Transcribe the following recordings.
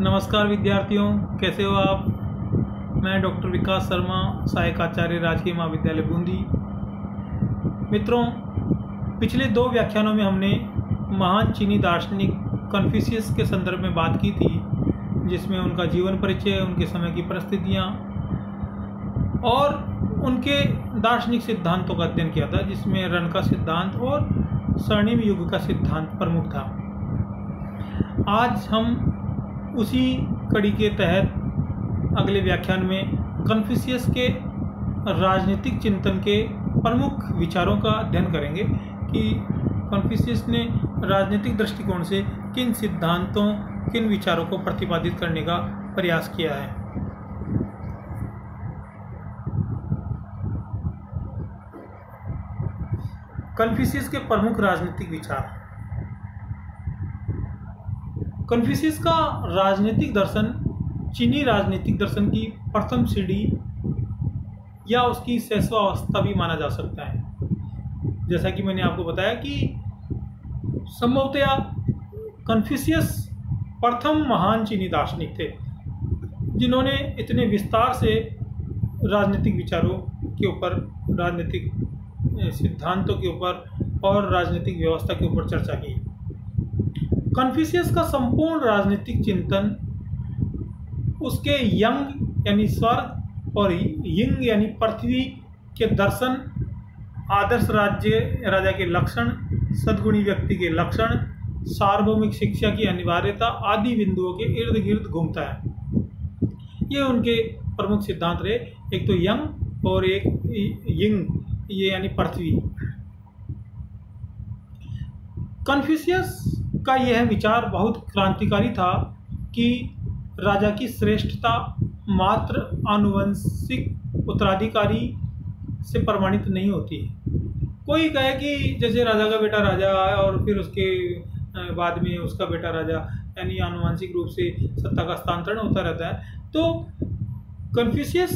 नमस्कार विद्यार्थियों, कैसे हो आप। मैं डॉक्टर विकास शर्मा, सहायक आचार्य, राजकीय महाविद्यालय बूंदी। मित्रों, पिछले 2 व्याख्यानों में हमने महान चीनी दार्शनिक कन्फ्यूशियस के संदर्भ में बात की थी, जिसमें उनका जीवन परिचय, उनके समय की परिस्थितियाँ और उनके दार्शनिक सिद्धांतों का अध्ययन किया था, जिसमें रन का सिद्धांत और स्वर्णिम युग का सिद्धांत प्रमुख था। आज हम उसी कड़ी के तहत अगले व्याख्यान में कन्फ्यूशियस के राजनीतिक चिंतन के प्रमुख विचारों का अध्ययन करेंगे कि कन्फ्यूशियस ने राजनीतिक दृष्टिकोण से किन सिद्धांतों, किन विचारों को प्रतिपादित करने का प्रयास किया है। कन्फ्यूशियस के प्रमुख राजनीतिक विचार। कन्फ्यूशियस का राजनीतिक दर्शन चीनी राजनीतिक दर्शन की प्रथम सीढ़ी या उसकी शैशवावस्था भी माना जा सकता है। जैसा कि मैंने आपको बताया कि संभवतया कन्फ्यूशियस प्रथम महान चीनी दार्शनिक थे, जिन्होंने इतने विस्तार से राजनीतिक विचारों के ऊपर, राजनीतिक सिद्धांतों के ऊपर और राजनीतिक व्यवस्था के ऊपर चर्चा की। कन्फ्यूशियस का संपूर्ण राजनीतिक चिंतन उसके यंग यानी स्वर्ग और यिंग यानी पृथ्वी के दर्शन, आदर्श राजा के लक्षण, सद्गुणी व्यक्ति के लक्षण, सार्वभौमिक शिक्षा की अनिवार्यता आदि बिंदुओं के इर्द गिर्द घूमता है। ये उनके प्रमुख सिद्धांत रहे, एक तो यंग और एक यिंग, ये यानी पृथ्वी। कन्फ्यूशियस का यह विचार बहुत क्रांतिकारी था कि राजा की श्रेष्ठता मात्र आनुवंशिक उत्तराधिकारी से प्रमाणित नहीं होती है। कोई कहे कि जैसे राजा का बेटा राजा है और फिर उसके बाद में उसका बेटा राजा, यानी आनुवंशिक रूप से सत्ता का हस्तांतरण होता रहता है। तो कन्फ्यूशियस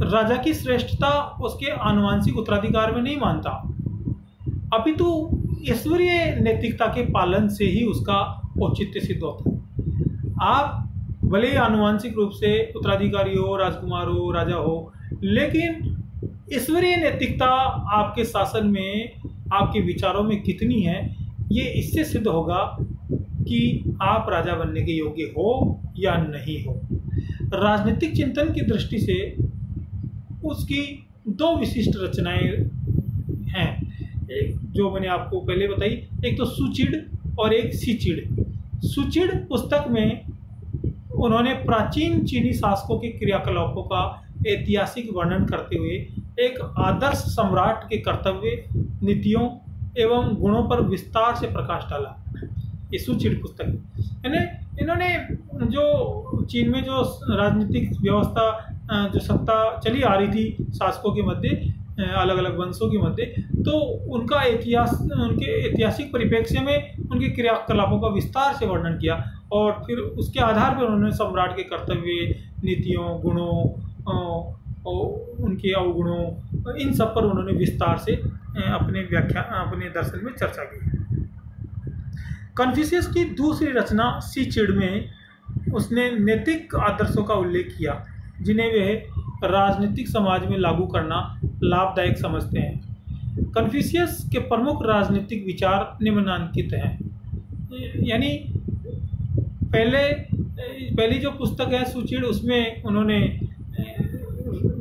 राजा की श्रेष्ठता उसके आनुवंशिक उत्तराधिकार में नहीं मानता, अपितु ईश्वरीय नैतिकता के पालन से ही उसका औचित्य सिद्ध होता है। आप भले ही आनुवंशिक रूप से उत्तराधिकारी हो, राजकुमार हो, राजा हो, लेकिन ईश्वरीय नैतिकता आपके शासन में, आपके विचारों में कितनी है, ये इससे सिद्ध होगा कि आप राजा बनने के योग्य हो या नहीं हो। राजनीतिक चिंतन की दृष्टि से उसकी 2 विशिष्ट रचनाएं हैं, जो मैंने आपको पहले बताई। एक तो सुचिड़ और एक सीचिड़। सुचिड़ पुस्तक में उन्होंने प्राचीन चीनी शासकों के क्रियाकलापों का ऐतिहासिक वर्णन करते हुए एक आदर्श सम्राट के कर्तव्य, नीतियों एवं गुणों पर विस्तार से प्रकाश डाला। ये सुचिड़ पुस्तक इन्होंने जो चीन में जो राजनीतिक व्यवस्था, जो सत्ता चली आ रही थी शासकों के मध्य, अलग अलग वंशों के मध्य, तो उनका उनके ऐतिहासिक परिप्रेक्ष्य में उनके क्रियाकलापों का विस्तार से वर्णन किया और फिर उसके आधार पर उन्होंने सम्राट के कर्तव्य, नीतियों, गुणों, उनके अवगुणों, इन सब पर उन्होंने विस्तार से अपने दर्शन में चर्चा की। कन्फ्यूशियस की दूसरी रचना सीचिड़ में उसने नैतिक आदर्शों का उल्लेख किया, जिन्हें वे राजनीतिक समाज में लागू करना लाभदायक समझते हैं। कन्फ्यूशियस के प्रमुख राजनीतिक विचार निम्नलिखित हैं। यानी पहली जो पुस्तक है सुचिड़, उसमें उन्होंने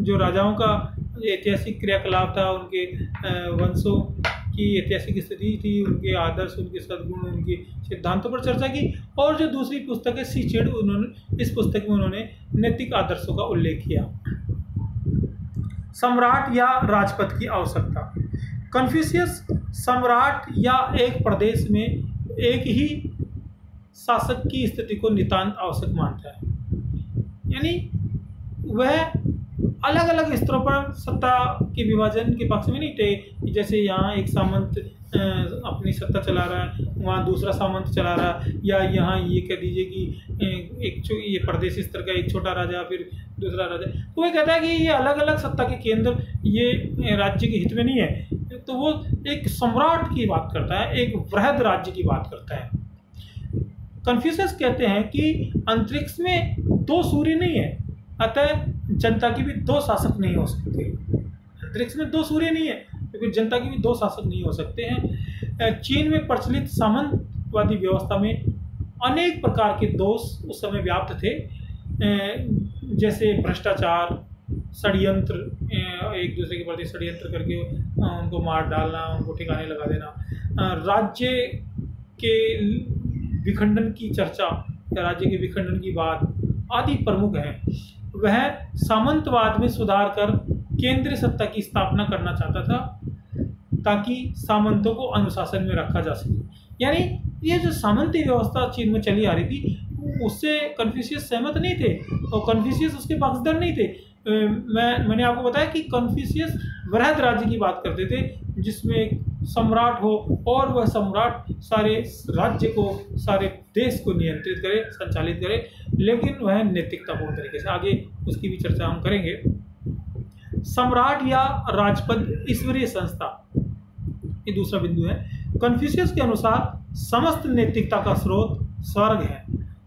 जो राजाओं का ऐतिहासिक क्रियाकलाप था, उनके वंशों की ऐतिहासिक स्थिति थी, उनके आदर्श, उनके सद्गुण, उनके सिद्धांतों पर चर्चा की। और जो दूसरी पुस्तक है सीचिड़, इस पुस्तक में उन्होंने नैतिक आदर्शों का उल्लेख किया। सम्राट या राजपद की आवश्यकता। कन्फ्यूशियस सम्राट या एक प्रदेश में एक ही शासक की स्थिति को नितांत आवश्यक मानता है। यानी वह अलग अलग स्तरों पर सत्ता के विभाजन के पक्ष में नहीं थे। जैसे यहाँ एक सामंत अपनी सत्ता चला रहा है, वहाँ दूसरा सामंत चला रहा है, या यहाँ ये कह दीजिए कि ये प्रदेश स्तर का एक छोटा राजा, फिर दूसरा राजा। तो वह कहता है कि ये अलग अलग सत्ता के केंद्र ये राज्य के हित में नहीं है। तो वो एक सम्राट की बात करता है, एक वृहद राज्य की बात करता है। कन्फ्यूशियस कहते हैं कि अंतरिक्ष में दो सूर्य नहीं है, अतः जनता की भी दो शासक नहीं हो सकते। अंतरिक्ष में दो सूर्य नहीं है क्योंकि जनता की भी दो शासक नहीं हो सकते हैं। चीन में प्रचलित सामंतवादी व्यवस्था में अनेक प्रकार के दोष उस समय व्याप्त थे, जैसे भ्रष्टाचार, षड्यंत्र, एक दूसरे के प्रति षड्यंत्र करके उनको मार डालना, उनको ठिकाने लगा देना, राज्य के विखंडन की चर्चा या राज्य के विखंडन की बात आदि प्रमुख हैं। वह सामंतवाद में सुधार कर केंद्रीय सत्ता की स्थापना करना चाहता था ताकि सामंतों को अनुशासन में रखा जा सके। यानी ये जो सामंती व्यवस्था चीन में चली आ रही थी उससे कन्फ्यूशियस सहमत नहीं थे और कन्फ्यूशियस उसके पक्षधर नहीं थे। मैंने आपको बताया कि कन्फ्यूशियस वृहद राज्य की बात करते थे जिसमें एक सम्राट हो और वह सम्राट सारे राज्य को, सारे देश को नियंत्रित करे, संचालित करे, लेकिन वह नैतिकतापूर्ण तरीके से। आगे उसकी भी चर्चा हम करेंगे। सम्राट या राजपद ईश्वरीय संस्था, ये दूसरा बिंदु है। कन्फ्यूशियस के अनुसार समस्त नैतिकता का स्रोत स्वर्ग है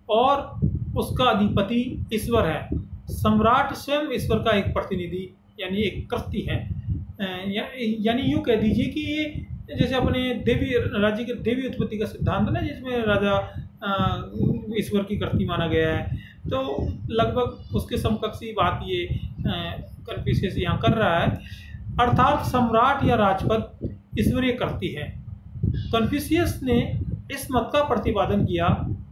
और उसका अधिपति ईश्वर है। सम्राट स्वयं ईश्वर का एक प्रतिनिधि यानी एक कृति है। यानी यूँ कह दीजिए कि ये जैसे अपने देवी राज्य के देवी उत्पत्ति का सिद्धांत ना, जिसमें राजा ईश्वर की कृति माना गया है, तो लगभग उसके समकक्षी बात ये कन्फ्यूशियस यहाँ कर रहा है। अर्थात सम्राट या राजपद ईश्वरीय कृति है। कन्फ्यूशियस ने इस मत का प्रतिपादन किया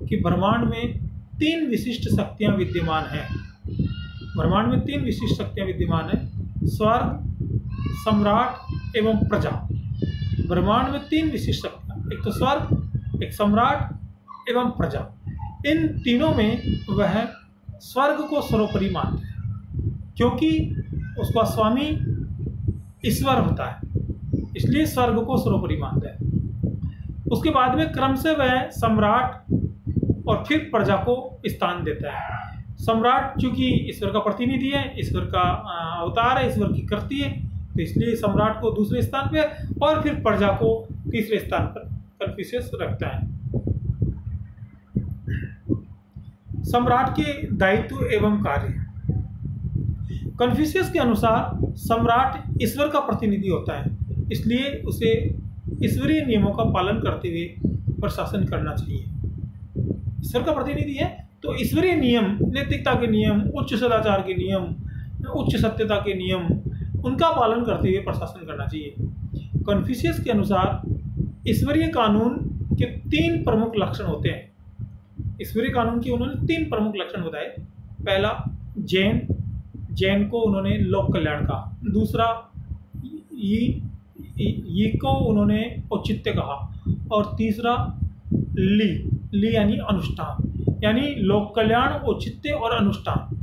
कि ब्रह्मांड में तीन विशिष्ट शक्तियाँ विद्यमान हैं। ब्रह्मांड में तीन विशिष्ट शक्तियाँ विद्यमान हैं, स्वर्ग, सम्राट एवं प्रजा। ब्रह्मांड में तीन विशिष्ट शक्तियाँ, एक तो स्वर्ग, एक सम्राट एवं प्रजा। इन तीनों में वह स्वर्ग को सर्वोपरि मानते हैं क्योंकि उसका स्वामी ईश्वर होता है, इसलिए स्वर्ग को सर्वोपरि मानते हैं। उसके बाद में क्रम से वह सम्राट और फिर प्रजा को स्थान देता है। सम्राट चूंकि ईश्वर का प्रतिनिधि है, ईश्वर का अवतार है, ईश्वर की कृति है, तो इसलिए सम्राट को दूसरे स्थान पे और फिर प्रजा को तीसरे स्थान पर कन्फ्यूशियस रखता है। सम्राट के दायित्व एवं कार्य। कन्फ्यूशियस के अनुसार सम्राट ईश्वर का प्रतिनिधि होता है, इसलिए उसे ईश्वरीय नियमों का पालन करते हुए प्रशासन करना चाहिए। ईश्वर का प्रतिनिधि है तो ईश्वरीय नियम, नैतिकता के नियम, उच्च सदाचार के नियम, उच्च सत्यता के नियम, उनका पालन करते हुए प्रशासन करना चाहिए। कन्फ्यूशियस के अनुसार ईश्वरीय कानून के तीन प्रमुख लक्षण होते हैं। ईश्वरीय कानून के उन्होंने तीन प्रमुख लक्षण बताए। पहला जैन को उन्होंने लोक कल्याण कहा। दूसरा ये को उन्होंने औचित्य कहा और तीसरा ली यानी अनुष्ठान, यानी लोक कल्याण, औचित्य और अनुष्ठान।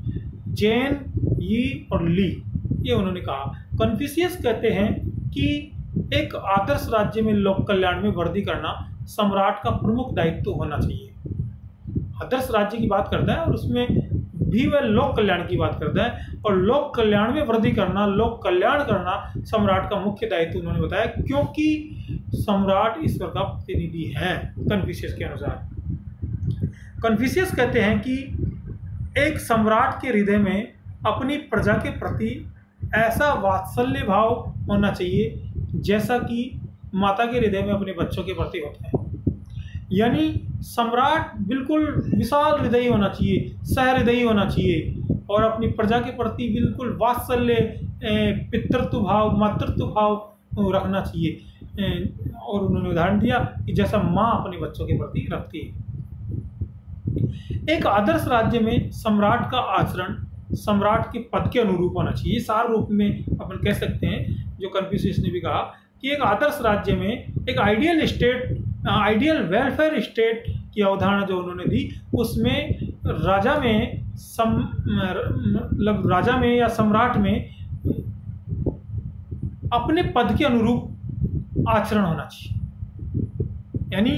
जैन, यी और ली, ये उन्होंने कहा। कन्फ्यूशियस कहते हैं कि एक आदर्श राज्य में लोक कल्याण में वृद्धि करना सम्राट का प्रमुख दायित्व होना चाहिए। आदर्श राज्य की बात करता है और उसमें भी वह लोक कल्याण की बात करता है, और लोक कल्याण में वृद्धि करना, लोक कल्याण करना सम्राट का मुख्य दायित्व उन्होंने बताया, क्योंकि सम्राट ईश्वर का प्रतिनिधि है। कन्फ्यूशियस के अनुसार, कन्फ्यूशियस कहते हैं कि एक सम्राट के हृदय में अपनी प्रजा के प्रति ऐसा वात्सल्य भाव होना चाहिए जैसा कि माता के हृदय में अपने बच्चों के प्रति होता है। यानी सम्राट बिल्कुल विशाल हृदय होना चाहिए, सहृदयी होना चाहिए और अपनी प्रजा के प्रति बिल्कुल वात्सल्य, पितृत्व भाव, मातृत्व भाव रखना चाहिए। और उन्होंने उदाहरण दिया कि जैसा माँ अपने बच्चों के प्रति रखती है। एक आदर्श राज्य में सम्राट का आचरण सम्राट के पद के अनुरूप होना चाहिए। सार रूप में अपन कह सकते हैं, जो कन्फ्यूशियस ने भी कहा, कि एक आदर्श राज्य में एक ideal state, ideal welfare state की अवधारणा जो उन्होंने दी, उसमें राजा में या सम्राट में अपने पद के अनुरूप आचरण होना चाहिए। यानी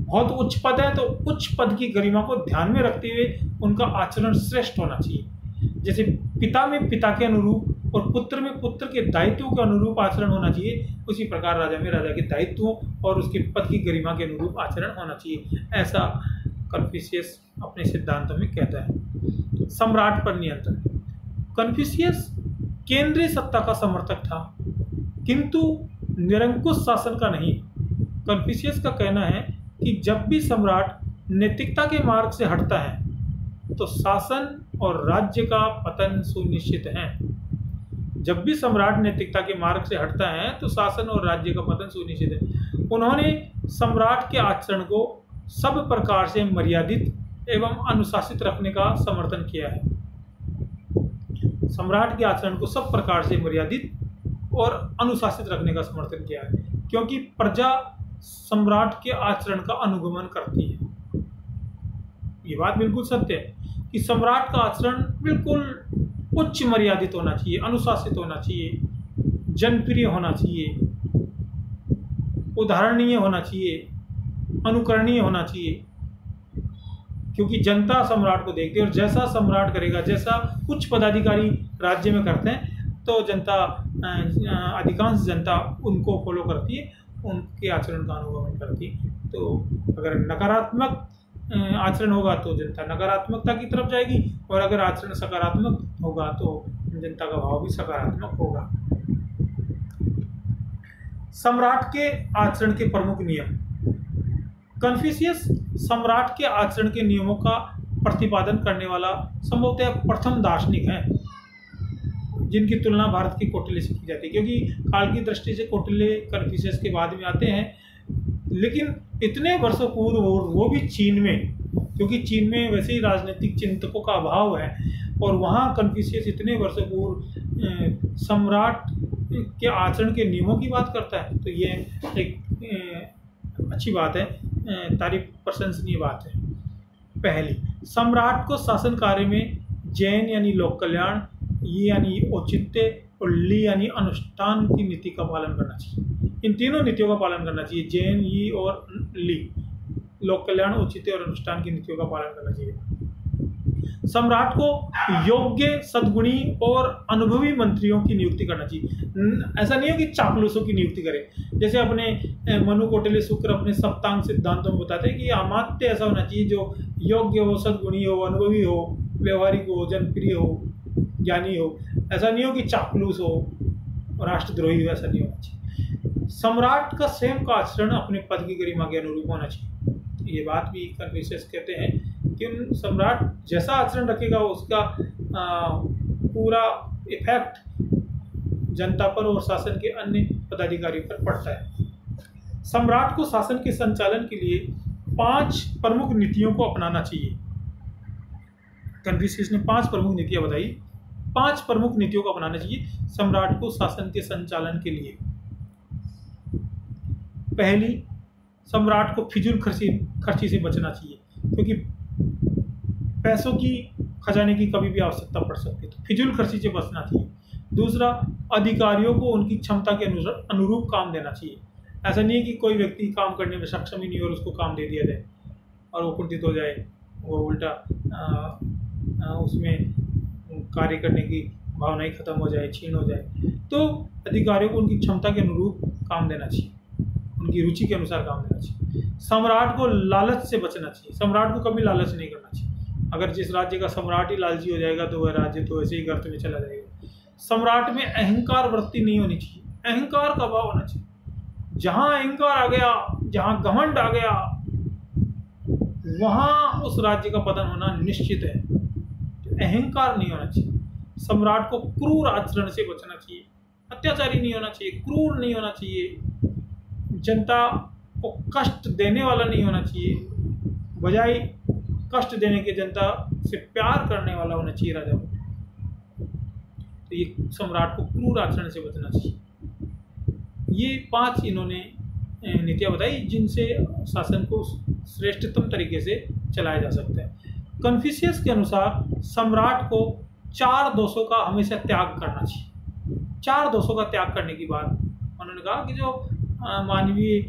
बहुत उच्च पद है तो उच्च पद की गरिमा को ध्यान में रखते हुए उनका आचरण श्रेष्ठ होना चाहिए। जैसे पिता में पिता के अनुरूप और पुत्र में पुत्र के दायित्वों के अनुरूप आचरण होना चाहिए, उसी प्रकार राजा में राजा के दायित्वों और उसके पद की गरिमा के अनुरूप आचरण होना चाहिए। ऐसा कन्फ्यूशियस अपने सिद्धांतों में कहता है। सम्राट पर नियंत्रण। कन्फ्यूशियस केंद्रीय सत्ता का समर्थक था, किंतु निरंकुश शासन का नहीं। कन्फ्यूशियस का कहना है कि जब भी सम्राट नैतिकता के मार्ग से हटता है तो शासन और राज्य का पतन सुनिश्चित है। जब भी सम्राट नैतिकता के मार्ग से हटता है तो शासन और राज्य का पतन सुनिश्चित है। उन्होंने सम्राट के आचरण को सब प्रकार से मर्यादित एवं अनुशासित रखने का समर्थन किया है। सम्राट के आचरण को सब प्रकार से मर्यादित और अनुशासित रखने का समर्थन किया है, क्योंकि प्रजा सम्राट के आचरण का अनुगमन करती है। ये बात बिल्कुल सत्य है कि सम्राट का आचरण बिल्कुल उच्च मर्यादित होना चाहिए, अनुशासित होना चाहिए, जनप्रिय होना चाहिए, उदाहरणीय होना चाहिए, अनुकरणीय होना चाहिए, क्योंकि जनता सम्राट को देखती है और जैसा सम्राट करेगा, जैसा उच्च पदाधिकारी राज्य में करते हैं, तो जनता, अधिकांश जनता उनको फॉलो करती है, उनके आचरण का अनुगमन करती है। तो अगर नकारात्मक आचरण होगा तो जनता नकारात्मकता की तरफ जाएगी, और अगर आचरण सकारात्मक होगा तो जनता का भाव भी सकारात्मक होगा। सम्राट के आचरण के प्रमुख नियम। कन्फ्यूशियस सम्राट के आचरण के नियमों का प्रतिपादन करने वाला संभवतः प्रथम दार्शनिक है जिनकी तुलना भारत के कौटिल्य से की जाती है, क्योंकि काल की दृष्टि से कौटिल्य कन्फ्यूशियस के बाद में आते हैं। लेकिन इतने वर्षों पूर्व, वो भी चीन में, क्योंकि चीन में वैसे ही राजनीतिक चिंतकों का अभाव है, और वहाँ कन्फ्यूशियस इतने वर्षों पूर्व सम्राट के आचरण के नियमों की बात करता है। तो ये एक अच्छी बात है, तारीफ प्रशंसनीय बात है। पहली, सम्राट को शासन कार्य में जैन यानी लोक कल्याण, ये यानी औचित्य, और ली यानी अनुष्ठान की नीति का पालन करना चाहिए। इन तीनों नीतियों का पालन करना चाहिए, जैन, ये और ली, लोक कल्याण, औचित्य और अनुष्ठान की नीतियों का पालन करना चाहिए। सम्राट को योग्य, सद्गुणी और अनुभवी मंत्रियों की नियुक्ति करना चाहिए। ऐसा नहीं हो कि चापलूसों की नियुक्ति करे, जैसे अपने मनु, कौटिल्य, शुक्र अपने सप्तांग सिद्धांतों में बताते हैं कि अमात्य ऐसा होना चाहिए जो योग्य हो, सद्गुणी हो, अनुभवी हो, व्यवहारिक हो, जनप्रिय हो, ज्ञानी हो। ऐसा नहीं हो कि चापलूस हो, राष्ट्रद्रोही हो, ऐसा नहीं होना चाहिए। सम्राट का स्वयं का आचरण अपने पद की गरिमा के अनुरूप होना चाहिए। ये बात भी कन्फ्यूशियस कहते हैं कि सम्राट जैसा आचरण रखेगा उसका पूरा इफेक्ट जनता पर और शासन के अन्य पदाधिकारियों पर पड़ता है। सम्राट को शासन के संचालन के लिए 5 प्रमुख नीतियों को अपनाना चाहिए। कन्फ्यूशियस ने 5 प्रमुख नीतियां बताई। 5 प्रमुख नीतियों को अपनाना चाहिए सम्राट को शासन के संचालन के लिए। पहली, सम्राट को फिजूल खर्ची से बचना चाहिए, क्योंकि पैसों की, खजाने की कभी भी आवश्यकता पड़ सकती है, तो फिजूल खर्ची से बचना चाहिए। दूसरा, अधिकारियों को उनकी क्षमता के अनुरूप काम देना चाहिए। ऐसा नहीं है कि कोई व्यक्ति काम करने में सक्षम ही नहीं और उसको काम दे दिया जाए और वो कुंठित हो जाए, वो उल्टा उसमें कार्य करने की भावना ही खत्म हो जाए, क्षीण हो जाए। तो अधिकारियों को उनकी क्षमता के अनुरूप काम देना चाहिए, उनकी रुचि के अनुसार काम देना चाहिए। सम्राट को लालच से बचना चाहिए। सम्राट को कभी लालच नहीं करना चाहिए। अगर जिस राज्य का सम्राट ही लालची हो जाएगा तो वह राज्य तो ऐसे ही गर्त में चला जाएगा। सम्राट में अहंकार वृत्ति नहीं होनी चाहिए, अहंकार का भाव होना चाहिए। जहां अहंकार आ गया, जहां घमंड आ गया, वहां उस राज्य का पतन होना निश्चित है। तो अहंकार नहीं होना चाहिए। सम्राट को क्रूर आचरण से बचना चाहिए, अत्याचारी नहीं होना चाहिए, क्रूर नहीं होना चाहिए, जनता को कष्ट देने वाला नहीं होना चाहिए, बजाय कष्ट देने के जनता से प्यार करने वाला होना चाहिए राजा को। तो ये सम्राट को क्रूर आचरण से बचना चाहिए। ये 5 इन्होंने नीतियाँ बताई जिनसे शासन को श्रेष्ठतम तरीके से चलाया जा सकता है। कन्फ्यूशियस के अनुसार सम्राट को 4 दोषों का हमेशा त्याग करना चाहिए। 4 दोषों का त्याग करने की बात उन्होंने कहा कि जो मानवीय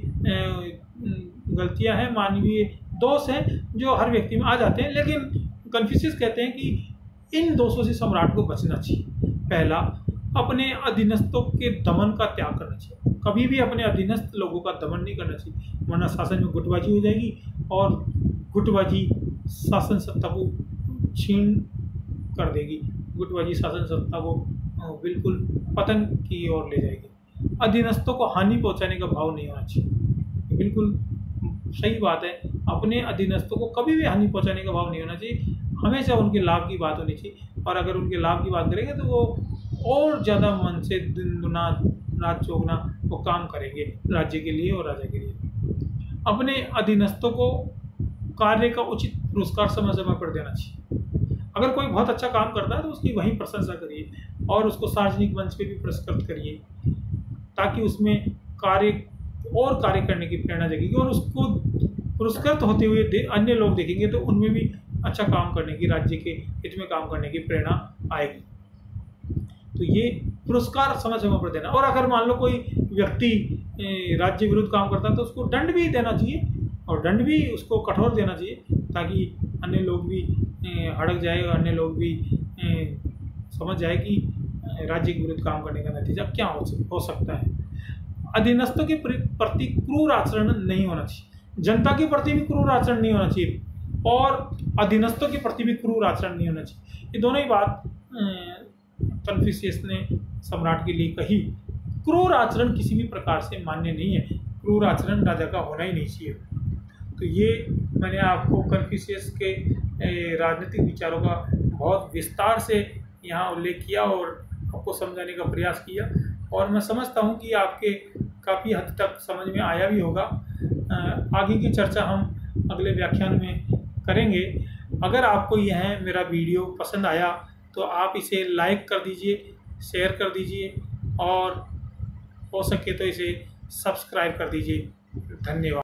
गलतियां हैं, मानवीय दोष हैं जो हर व्यक्ति में आ जाते हैं, लेकिन कन्फ्यूशियस कहते हैं कि इन दोषों से सम्राट को बचना चाहिए। पहला, अपने अधीनस्थों के दमन का त्याग करना चाहिए। कभी भी अपने अधीनस्थ लोगों का दमन नहीं करना चाहिए, वरना शासन में गुटबाजी हो जाएगी और गुटबाजी शासन सत्ता को छीन कर देगी, गुटबाजी शासन सत्ता को बिल्कुल पतन की ओर ले जाएगी। अधीनस्थों को हानि पहुंचाने का भाव नहीं होना चाहिए, बिल्कुल सही बात है। अपने अधीनस्थों को कभी भी हानि पहुंचाने का भाव नहीं होना चाहिए, हमेशा उनके लाभ की बात होनी चाहिए। और अगर उनके लाभ की बात करेंगे तो वो और ज़्यादा मन से दिन दुना रात चौगुना वो काम करेंगे राज्य के लिए और राजा के लिए। अपने अधीनस्थों को कार्य का उचित पुरस्कार समय समय पर देना चाहिए। अगर कोई बहुत अच्छा काम करता है तो उसकी वहीं प्रशंसा करिए और उसको सार्वजनिक मंच पे भी पुरस्कृत करिए, ताकि उसमें कार्य करने की प्रेरणा जगेगी और उसको पुरस्कृत होते हुए अन्य लोग देखेंगे तो उनमें भी अच्छा काम करने की, राज्य के हित में काम करने की प्रेरणा आएगी। तो ये पुरस्कार समय समय पर देना। और अगर मान लो कोई व्यक्ति राज्य विरुद्ध काम करता है तो उसको दंड भी देना चाहिए, और दंड भी उसको कठोर देना चाहिए, ताकि अन्य लोग भी हड़क जाए और अन्य लोग भी समझ जाए कि राज्य के विरुद्ध काम करने का नतीजा क्या हो सकता है। अधीनस्थों के प्रति क्रूर आचरण नहीं होना चाहिए, जनता के प्रति भी क्रूर आचरण नहीं होना चाहिए और अधीनस्थों के प्रति भी क्रूर आचरण नहीं होना चाहिए। ये दोनों ही बात कन्फ्यूशियस ने सम्राट के लिए कही। क्रूर आचरण किसी भी प्रकार से मान्य नहीं है, क्रूर आचरण राजा का होना ही नहीं चाहिए। तो ये मैंने आपको कन्फ्यूशियस के राजनीतिक विचारों का बहुत विस्तार से यहाँ उल्लेख किया और आपको समझाने का प्रयास किया, और मैं समझता हूँ कि आपके काफ़ी हद तक समझ में आया भी होगा। आगे की चर्चा हम अगले व्याख्यान में करेंगे। अगर आपको यह मेरा वीडियो पसंद आया तो आप इसे लाइक कर दीजिए, शेयर कर दीजिए और हो सके तो इसे सब्सक्राइब कर दीजिए। धन्यवाद।